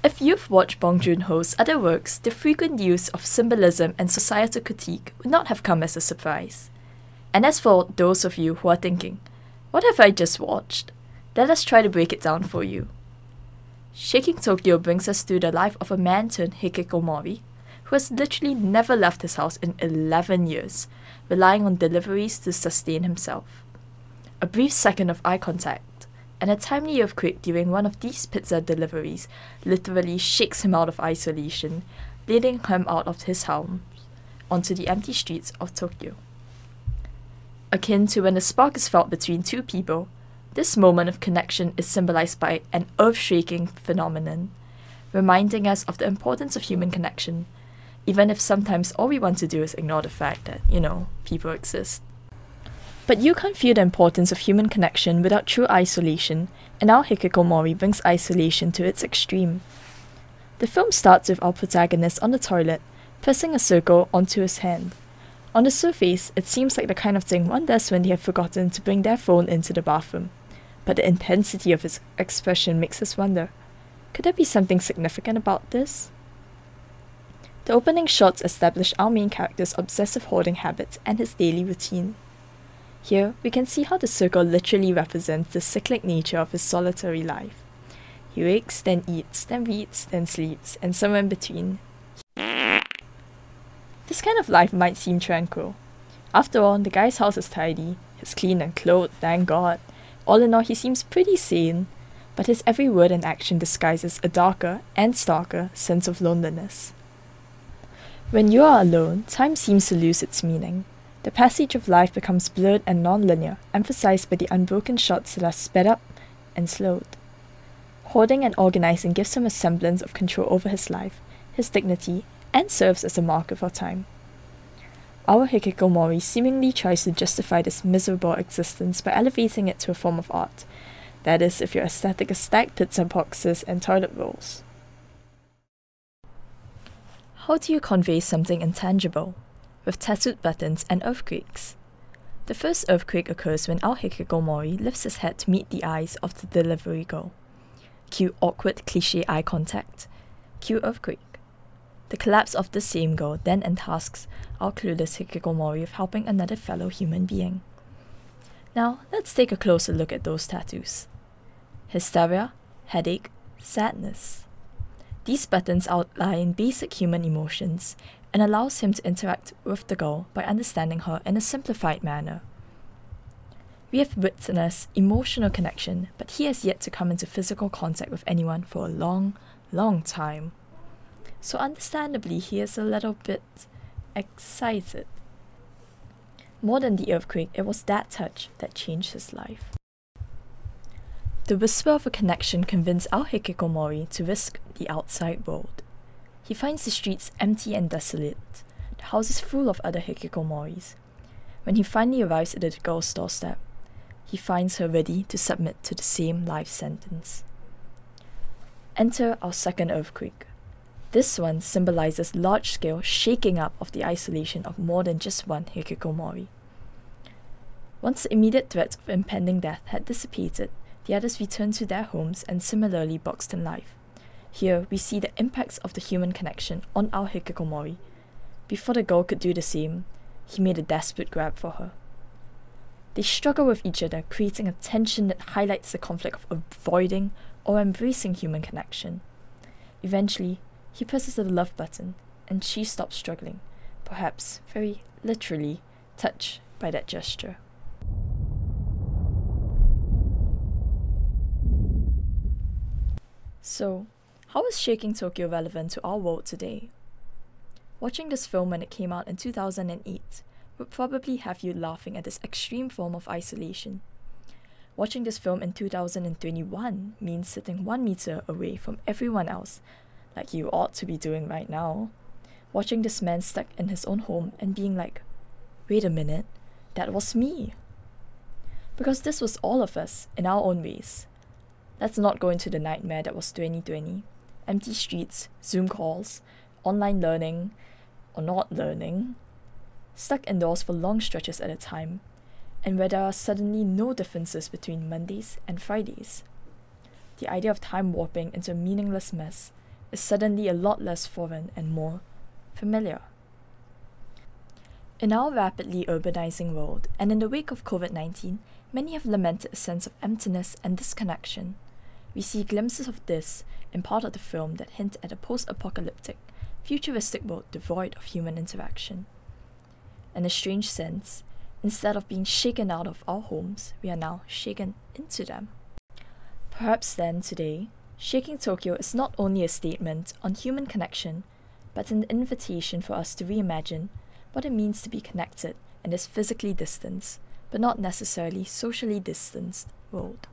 If you've watched Bong Joon-ho's other works, the frequent use of symbolism and societal critique would not have come as a surprise. And as for those of you who are thinking, what have I just watched? Let us try to break it down for you. Shaking Tokyo brings us to the life of a man turned hikikomori who has literally never left his house in 11 years, relying on deliveries to sustain himself. A brief second of eye contact, and a timely earthquake during one of these pizza deliveries literally shakes him out of isolation, leading him out of his home onto the empty streets of Tokyo. Akin to when a spark is felt between two people, this moment of connection is symbolized by an earth-shaking phenomenon, reminding us of the importance of human connection, even if sometimes all we want to do is ignore the fact that, people exist. But you can't feel the importance of human connection without true isolation, and our hikikomori brings isolation to its extreme. The film starts with our protagonist on the toilet, pressing a circle onto his hand. On the surface, it seems like the kind of thing one does when they have forgotten to bring their phone into the bathroom, but the intensity of his expression makes us wonder, could there be something significant about this? The opening shots establish our main character's obsessive hoarding habits and his daily routine. Here, we can see how the circle literally represents the cyclic nature of his solitary life. He wakes, then eats, then reads, then sleeps, and somewhere in between. This kind of life might seem tranquil. After all, the guy's house is tidy, he's clean and clothed, thank God. All in all, he seems pretty sane, but his every word and action disguises a darker and starker sense of loneliness. When you are alone, time seems to lose its meaning. The passage of life becomes blurred and non-linear, emphasized by the unbroken shots that are sped up and slowed. Hoarding and organizing gives him a semblance of control over his life, his dignity, and serves as a marker for time. Our hikikomori seemingly tries to justify this miserable existence by elevating it to a form of art. That is, if your aesthetic is stacked pizza boxes and toilet rolls. How do you convey something intangible? With tattooed buttons and earthquakes. The first earthquake occurs when our hikikomori lifts his head to meet the eyes of the delivery girl. Cue awkward cliché eye contact. Cue earthquake. The collapse of the same girl then entasks our clueless hikikomori with helping another fellow human being. Now, let's take a closer look at those tattoos. Hysteria, headache, sadness. These buttons outline basic human emotions and allows him to interact with the girl by understanding her in a simplified manner. We have witnessed emotional connection, but he has yet to come into physical contact with anyone for a long, long time. So understandably, he is a little bit excited. More than the earthquake, it was that touch that changed his life. The whisper of a connection convinced our hikikomori to risk the outside world. He finds the streets empty and desolate, the houses full of other hikikomoris. When he finally arrives at the girl's doorstep, he finds her ready to submit to the same life sentence. Enter our second earthquake. This one symbolizes large-scale shaking up of the isolation of more than just one hikikomori. Once the immediate threat of impending death had dissipated, the others returned to their homes and similarly boxed in life. Here, we see the impacts of the human connection on our hikikomori. Before the girl could do the same, he made a desperate grab for her. They struggle with each other, creating a tension that highlights the conflict of avoiding or embracing human connection. Eventually, he presses the love button, and she stops struggling, perhaps very literally touched by that gesture. So, how is Shaking Tokyo relevant to our world today? Watching this film when it came out in 2008 would probably have you laughing at this extreme form of isolation. Watching this film in 2021 means sitting 1 meter away from everyone else, like you ought to be doing right now. Watching this man stuck in his own home and being like, wait a minute, that was me. Because this was all of us in our own ways. Let's not go into the nightmare that was 2020. Empty streets, Zoom calls, online learning, or not learning, stuck indoors for long stretches at a time, and where there are suddenly no differences between Mondays and Fridays. The idea of time warping into a meaningless mess is suddenly a lot less foreign and more familiar. In our rapidly urbanizing world, and in the wake of COVID-19, many have lamented a sense of emptiness and disconnection. We see glimpses of this in part of the film that hint at a post-apocalyptic, futuristic world devoid of human interaction. In a strange sense, instead of being shaken out of our homes, we are now shaken into them. Perhaps then, today, Shaking Tokyo is not only a statement on human connection, but an invitation for us to reimagine what it means to be connected in this physically distanced, but not necessarily socially distanced world.